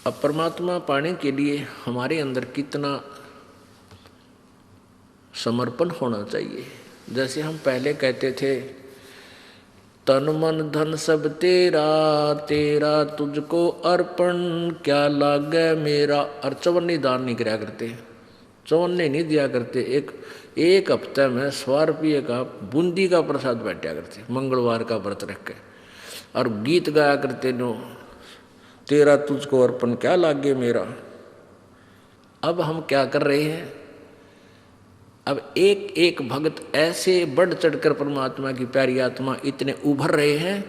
अब परमात्मा पाने के लिए हमारे अंदर कितना समर्पण होना चाहिए। जैसे हम पहले कहते थे तन मन धन सब तेरा, तेरा तुझको अर्पण क्या लागे मेरा। और चौवन्नी दान नहीं कराया करते, चौवन्नी नहीं दिया करते। एक हफ्ते में 100 रुपये का बूंदी का प्रसाद बांटा करते, मंगलवार का व्रत रख के, और गीत गाया करते नो तेरा तुझको अर्पण क्या लागे मेरा। अब हम क्या कर रहे हैं, अब एक एक भक्त ऐसे बढ़ चढ़कर परमात्मा की प्यारी आत्मा इतने उभर रहे हैं,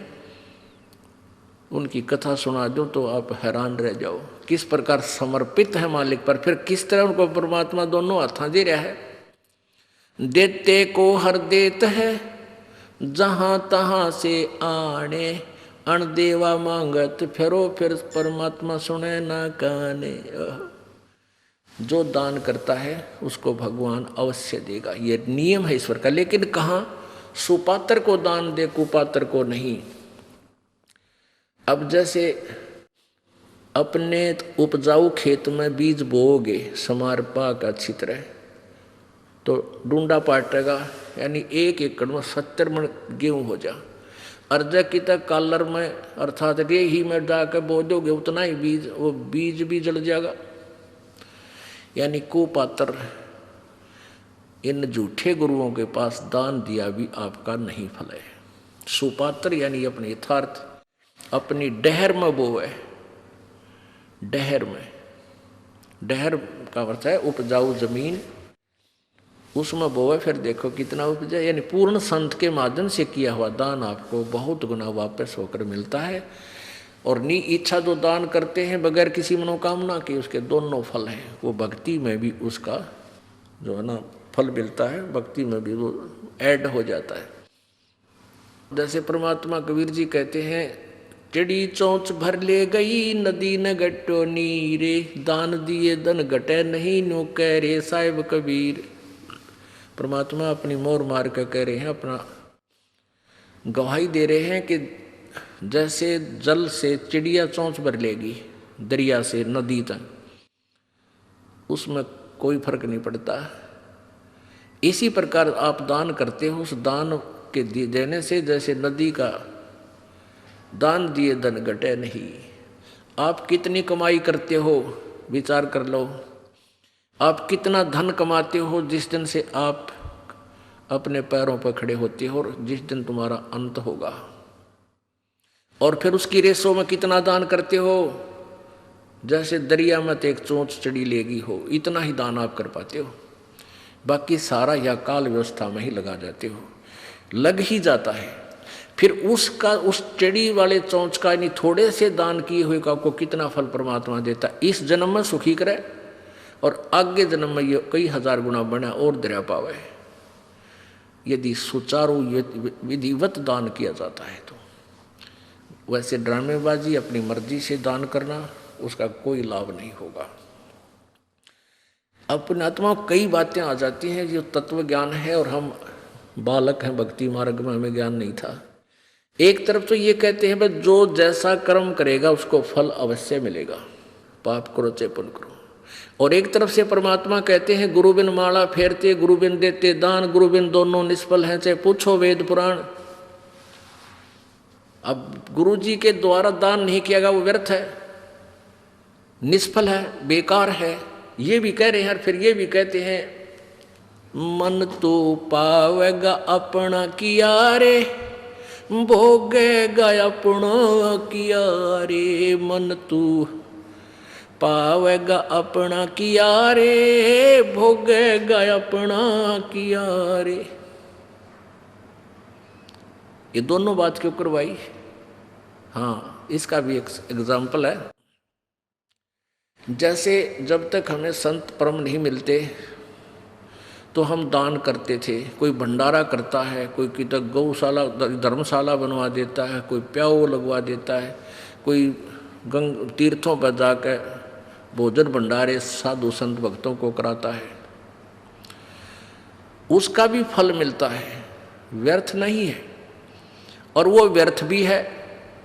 उनकी कथा सुना दो तो आप हैरान रह जाओ किस प्रकार समर्पित है मालिक पर। फिर किस तरह उनको परमात्मा दोनों हाथ दे रहा है। देते को हर देत है जहां तहां से आने, अणदेवा मांगत फिरो फिर परमात्मा सुने ना काने। जो दान करता है उसको भगवान अवश्य देगा, ये नियम है ईश्वर का। लेकिन कहाँ, सुपात्र को दान दे, कुपात्र को नहीं। अब जैसे अपने उपजाऊ खेत में बीज बोओगे समार पाक अच्छी तरह, तो डूंडा पाटेगा, यानी 1 एकड़ में 70 मन गेहूँ हो जा। अर्ज की तक कालर में अर्थात रेही में जाकर बो दोगे उतना ही बीज, वो बीज भी जल जाएगा। यानी कुपात्र इन झूठे गुरुओं के पास दान दिया भी आपका नहीं फल है। सुपात्र यानी अपने यथार्थ अपनी डहर में बोए, डहर में, डहर का अर्थ है उपजाऊ जमीन, उसमें बोए फिर देखो कितना उपजा। यानी पूर्ण संत के माध्यम से किया हुआ दान आपको बहुत गुना वापस होकर मिलता है। और नी इच्छा जो दान करते हैं बगैर किसी मनोकामना के, उसके दोनों फल हैं। वो भक्ति में भी उसका जो है ना फल मिलता है, भक्ति में भी वो ऐड हो जाता है। जैसे परमात्मा कबीर जी कहते हैं चिड़ी चोंच भर ले गई नदी न गट्टो नीरे, दान दिए धन घटे नहीं नो कह रे साहिब कबीर। परमात्मा अपनी मोर मार कर कह रहे हैं, अपना गवाही दे रहे हैं कि जैसे जल से चिड़िया चोंच भर लेगी दरिया से नदी तक, उसमें कोई फर्क नहीं पड़ता। इसी प्रकार आप दान करते हो, उस दान के देने से जैसे नदी का दान दिए धन घटे नहीं। आप कितनी कमाई करते हो विचार कर लो, आप कितना धन कमाते हो जिस दिन से आप अपने पैरों पर खड़े होते हो और जिस दिन तुम्हारा अंत होगा। और फिर उसकी रेसों में कितना दान करते हो, जैसे दरिया में तो एक चोंच चिड़ी लेगी हो, इतना ही दान आप कर पाते हो। बाकी सारा या काल व्यवस्था में ही लगा जाते हो, लग ही जाता है। फिर उसका उस चिड़ी वाले चोंच का यानी थोड़े से दान किए हुए का आपको कितना फल परमात्मा देता। इस जन्म में सुखी करे और आगे जन्म में ये कई हजार गुना बना और दरिया पावे, यदि सुचारू विधिवत दान किया जाता है तो। वैसे ड्रामेबाजी अपनी मर्जी से दान करना उसका कोई लाभ नहीं होगा। अपने आत्मा कई बातें आ जाती हैं जो तत्व ज्ञान है और हम बालक हैं, भक्ति मार्ग में हमें ज्ञान नहीं था। एक तरफ तो ये कहते हैं बस जो जैसा कर्म करेगा उसको फल अवश्य मिलेगा, पाप करो चाहे पुण्य करो। और एक तरफ से परमात्मा कहते हैं गुरु बिन माला फेरते गुरु बिन देते दान, गुरु बिन दोनों निष्फल हैं चाहे पूछो वेद पुराण। अब गुरु जी के द्वारा दान नहीं किया गया वो व्यर्थ है, निष्फल है, बेकार है, ये भी कह रहे हैं। फिर ये भी कहते हैं मन तो पावेगा अपना किया रे, भोगेगा अपना किया रे। मन तू पावेगा अपना किया रे, भोगेगा अपना किया रे। ये दोनों बात क्यों करवाई? हाँ, इसका भी एक एग्जाम्पल है। जैसे जब तक हमें संत परम नहीं मिलते तो हम दान करते थे। कोई भंडारा करता है, कोई किधर गौशाला धर्मशाला बनवा देता है, कोई प्याऊ लगवा देता है, कोई तीर्थों पर जाकर भोजन भंडारे साधु संत भक्तों को कराता है, उसका भी फल मिलता है, व्यर्थ नहीं है। और वो व्यर्थ भी है।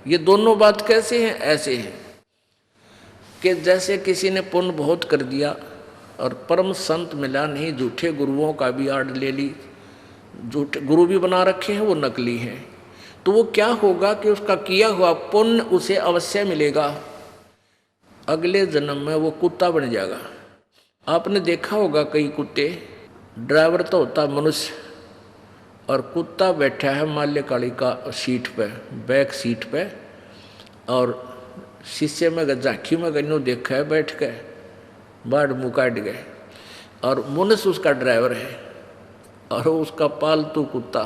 ये दोनों बात कैसे हैं? ऐसे हैं कि जैसे किसी ने पुण्य बहुत कर दिया और परम संत मिला नहीं, झूठे गुरुओं का भी आड़ ले ली, झूठे गुरु भी बना रखे हैं, वो नकली हैं, तो वो क्या होगा कि उसका किया हुआ पुण्य उसे अवश्य मिलेगा, अगले जन्म में वो कुत्ता बन जाएगा। आपने देखा होगा कई कुत्ते, ड्राइवर तो होता मनुष्य और कुत्ता बैठा है माल्य काली का सीट पे, बैक सीट पे, और शीशे में झांकी में गन्नू देखा है बैठ के, बाढ़ मुँह काट गए, और मनुष्य उसका ड्राइवर है और उसका पालतू कुत्ता।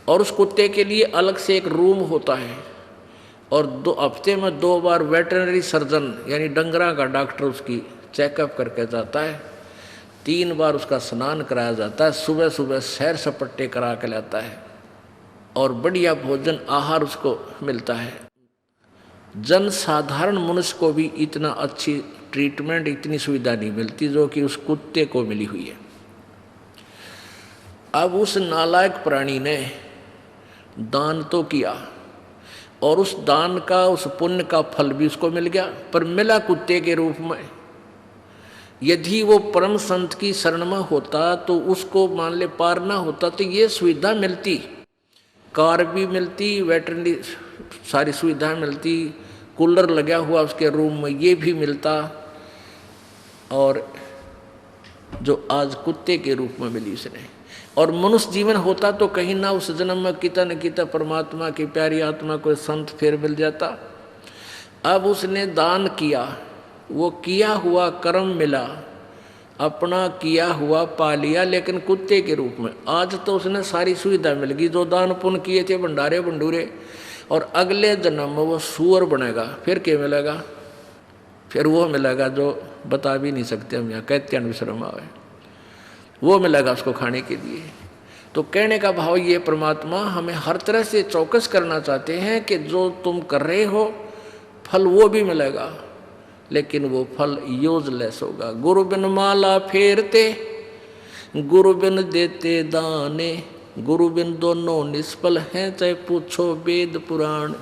और उस कुत्ते के लिए अलग से एक रूम होता है, और 2 हफ्ते में 2 बार वेटरनरी सर्जन यानी डंगरा का डॉक्टर उसकी चेकअप करके जाता है, 3 बार उसका स्नान कराया जाता है, सुबह सुबह सैर सपट्टे करा के लाता है, और बढ़िया भोजन आहार उसको मिलता है। जन साधारण मनुष्य को भी इतना अच्छी ट्रीटमेंट, इतनी सुविधा नहीं मिलती जो कि उस कुत्ते को मिली हुई है। अब उस नालायक प्राणी ने दान तो किया और उस दान का, उस पुण्य का फल भी उसको मिल गया, पर मिला कुत्ते के रूप में। यदि वो परम संत की शरण में होता तो उसको मान ले पार ना होता तो ये सुविधा मिलती, कार भी मिलती, वेटरनरी सारी सुविधाएं मिलती, कूलर लगा हुआ उसके रूम में ये भी मिलता, और जो आज कुत्ते के रूप में मिली उसने। और मनुष्य जीवन होता तो कहीं ना उस जन्म में किता न किता परमात्मा की प्यारी आत्मा कोई संत फिर मिल जाता। अब उसने दान किया, वो किया हुआ कर्म मिला, अपना किया हुआ पा लिया, लेकिन कुत्ते के रूप में। आज तो उसने सारी सुविधा मिल गई, जो दान पुण्य किए थे भंडारे भंडूरे, और अगले जन्म में वो सूअर बनेगा। फिर क्या मिलेगा? फिर वो मिलेगा जो बता भी नहीं सकते हम, यहाँ कहते हैं विश्रम आवे, वो मिलेगा उसको खाने के लिए। तो कहने का भाव ये, परमात्मा हमें हर तरह से चौकस करना चाहते हैं कि जो तुम कर रहे हो फल वो भी मिलेगा, लेकिन वो फल यूजलेस होगा। गुरु बिन माला फेरते, गुरु बिन देते दाने, गुरु बिन दोनों निष्फल हैं, चाहे पूछो वेद पुराण।